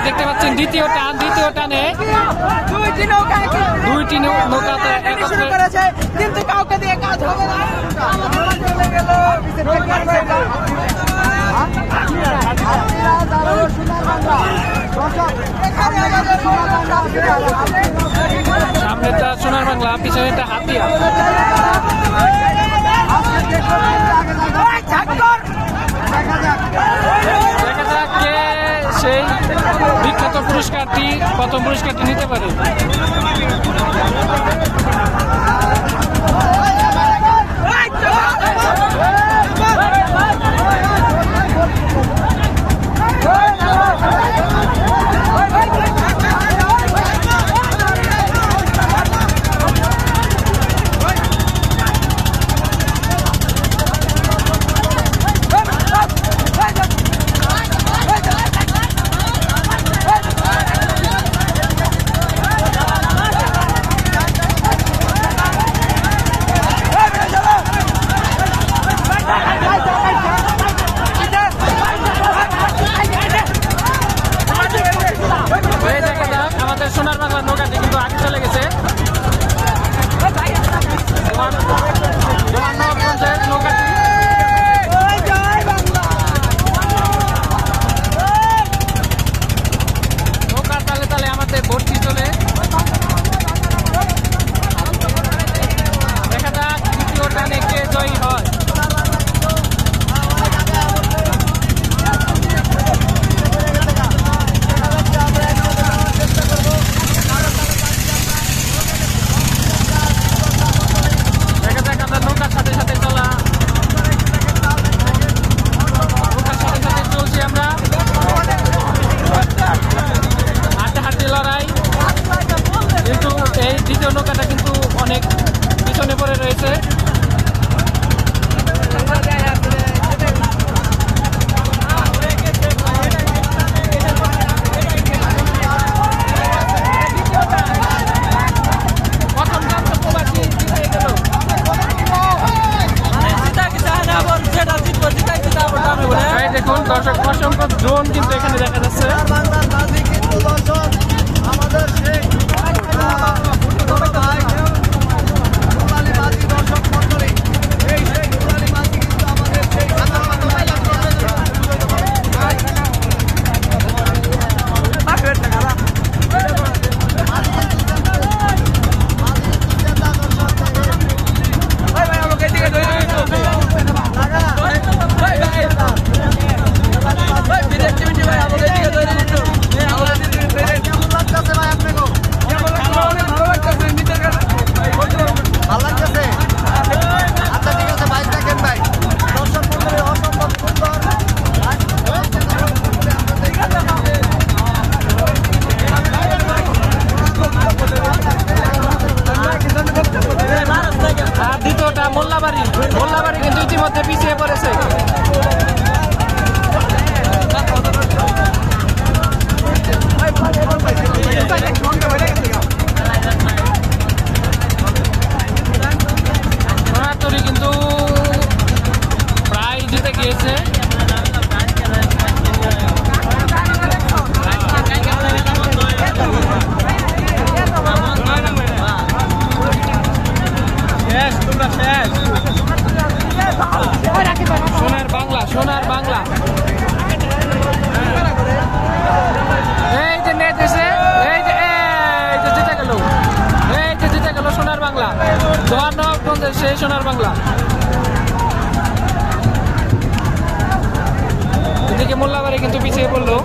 দেখতে পাচ্ছেন দ্বিতীয় টানে দুইটি নৌকাতে একত্রে কিন্তু কাউকে দিয়ে কাজ হবে না। সামনেটা সোনার বাংলা, পিছনেটা হাতিয়া। দেখা যাক কে সেই বিখ্যাত পুরস্কারটি, প্রথম পুরস্কারটি নিতে পারে। সোনার বাংলার নৌকাটি কিন্তু আগে চলে গেছে। নৌকাটি নৌকার তালে তালে আমাদের ভর্তি চলে। দেখা যাক দ্বিতীয় টানে কে জয়ী হয়। এই দ্বিতীয় নৌকাটা কিন্তু অনেক পিছনে পড়ে রয়েছে। দেখুন দর্শক, অসংখ্য ড্রোন কিন্তু এখানে দেখা যাচ্ছে। মোল্লাবাড়ি কিন্তু ইতিমধ্যে পিছিয়ে পড়েছে। সোনাতরি কিন্তু প্রায় জিতে গিয়েছে। সোনার বাংলা, সোনার বাংলা। এই যে নেট এসে এই যে জিতে গেল, এই যে জিতে গেল সোনার বাংলা। জোয়ারনগরগঞ্জের সেই সোনার বাংলা। এদিকে মোল্লাবাড়ি কিন্তু পিছিয়ে পড়লো।